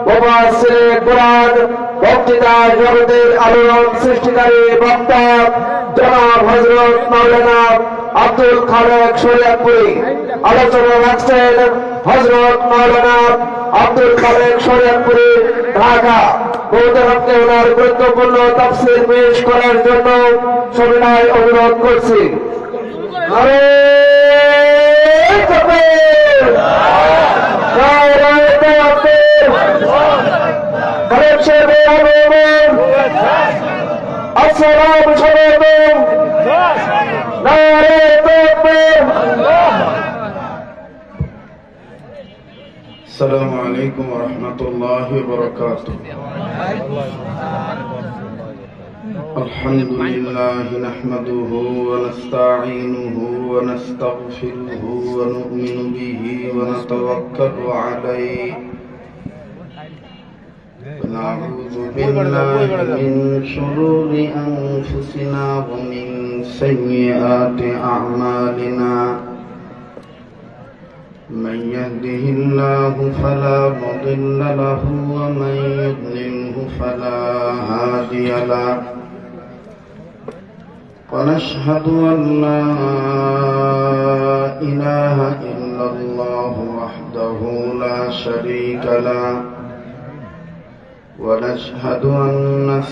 মুফাসসিরে কোরআন বক্তৃতা জগতের আলোড়ন সৃষ্টিকারী বক্তা জনাব হযরত মাওলানা আব্দুল খালেক শরিয়তপুরী। আলোচনা রাখছেন হযরত মাওলানা আব্দুল খালেক শরিয়তপুরী ঢাকা। মোহতারামকে ওনার গুরুত্বপূর্ণ তাফসীর পেশ করার জন্য সবিনয় অনুরোধ করছি। আরে তাকবীর, নারায়ে তাকবীর, খালেক সাহেব আসসালামু আলাইকুম, নারায়ে তাকবীর। আসসালামু আলাইকুম ওয়া রাহমাতুল্লাহি ওয়া বারাকাতুহু। আলহামদুলিল্লাহি নাহমাদুহু ওয়া নাস্তাঈনুহু ওয়া নাস্তাগফিরুহু ওয়া নু'মিনু বিহি ওয়া নাতাওয়াক্কালু আলাইহি ওয়া নাউযু বিল্লাহি মিন শুরুরি আনফুসিনা ওয়া মিন সাইয়্যাতি আ'মালিনা। من يهده الله فلا مضل له ومن يضلله فلا هادي له ونشهد أن لا إله إلا الله وحده لا شريك له ونشهد أن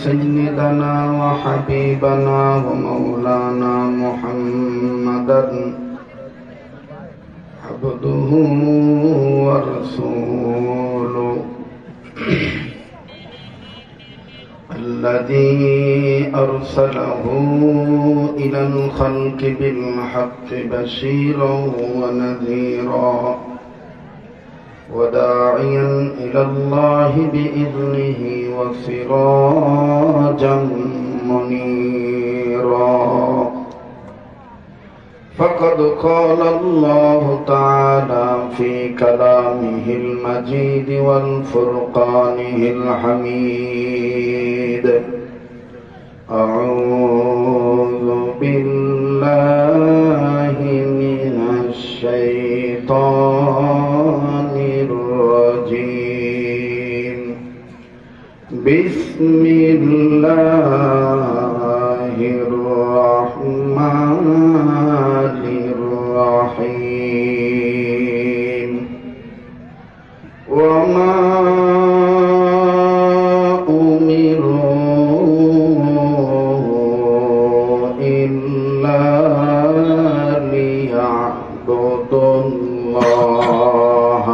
سيدنا وحبيبنا ومولانا محمدا عبده ورسوله الذي أرسله إلى الخلق بالحق بشيرا ونذيرا وداعيا إلى الله بإذنه وسراجا منيرا. فقد قال الله تعالى في كلامه المجيد والفرقانه الحميد: أعوذ بالله من الشيطان الرجيم. بسم الله الرحمن الرحيم. وما أمروا إلا ليعبدوا الله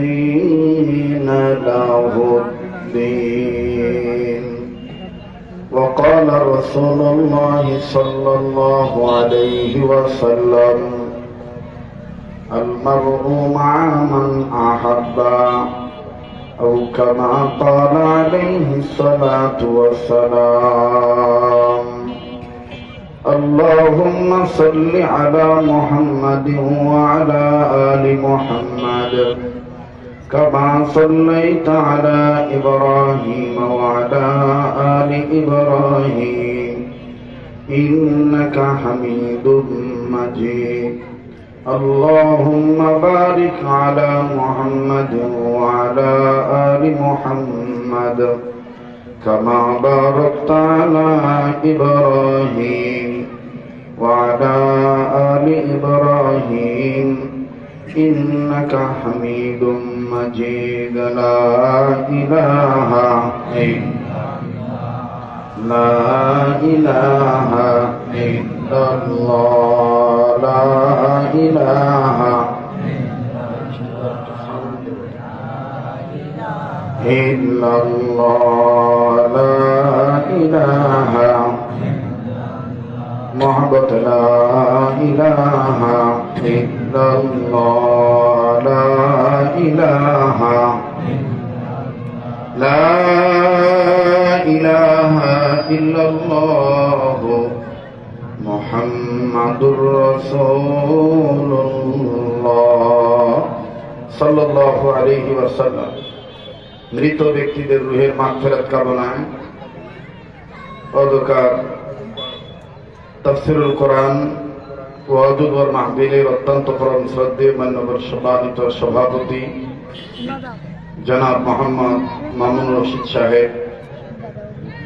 مخلصين له الدين. وقال رسول الله صلى الله عليه وسلم: المرء مع من أحب، أو كما قال عليه الصلاة والسلام. اللهم صل على محمد وعلى آل محمد كما صليت على إبراهيم وعلى آل إبراهيم إنك حميد مجيد. اللهم بارك على محمد وعلى آل محمد كما باركت على إبراهيم وعلى آل إبراهيم إنك حميد مجيد. لا إله إلا الله، لا إله إلا الله، لا إله محبت، لا إله إلا الله، لا إله إلا الله মুহাম্মাদুর রাসূলুল্লাহ সাল্লাল্লাহু আলাইহি ওয়াসাল্লাম। মৃত ব্যক্তিদের রূহের মাগফিরাত কামনায় অদকার তাফসীরুল কোরআন ওয়াদুদ মাহফিলের অত্যন্ত পরম শ্রদ্ধেয় মান্যবর সম্মানিত সভাপতি জনাব মোহাম্মদ মামুন রশিদ সাহেব,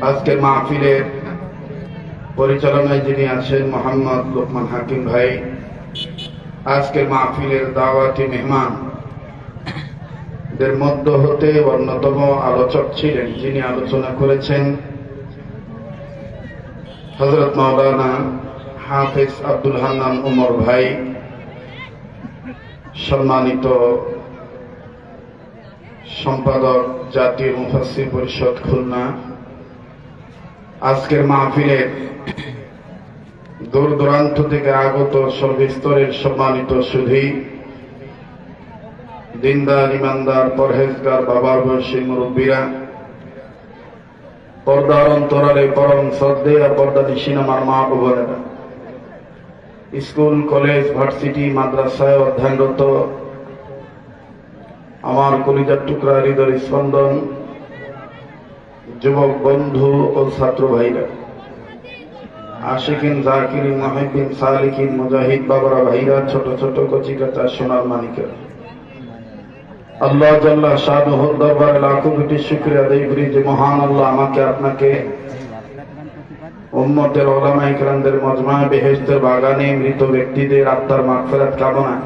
আজকের মাহফিলের পরিচালনায় যিনি আছেন মোহাম্মদ লোকমান হাকিম ভাই, আজকের মাহফিলের দাওয়াতি মেহমান দের মধ্য হতে অন্যতম আলোচক ছিলেন, যিনি আলোচনা করেছেন হযরত মাওলানা হাফেজ আব্দুল হান্নান উমর ভাই, সম্মানিত সম্পাদক জাতীয় মুফাসসির পরিষদ খুলনা। আজকের মাহফিলের দূর দূরান্ত থেকে আগত সর্বস্তরের সম্মানিত সুধী, দিনদার ইমানদার পরহেজগার বাবার বয়সী মুরব্বীরা, পর্দার অন্তরালে পরম শ্রদ্ধেয় পর্দানিশীন আমার মা ও বোনেরা, স্কুল কলেজ ভার্সিটি মাদ্রাসায় অধ্যয়নরত আমার কলিজার টুকরা হৃদয় স্পন্দন যুবক বন্ধু ও ছাত্র ভাইরা, আশিকিন জাকিরিন মুহিব্বিন সালিকিন মুজাহিদ বাবারা ভাইরা, ছোট ছোট কচিকাতা সোনার মানিকেরা, আল্লাহ জাল্লা শানুহুর দরবারে লাখো কোটি শুকরিয়া আদায় করি যে মহান আল্লাহ আমাকে আপনাকে উম্মতের উলামায়ে কেরামদের মজমায়ে বেহেশতের বাগানে মৃত ব্যক্তিদের আত্মার মাগফিরাত কামনায়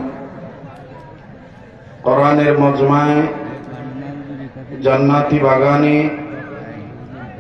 কোরআনের মজমায়ে জান্নাতি বাগানে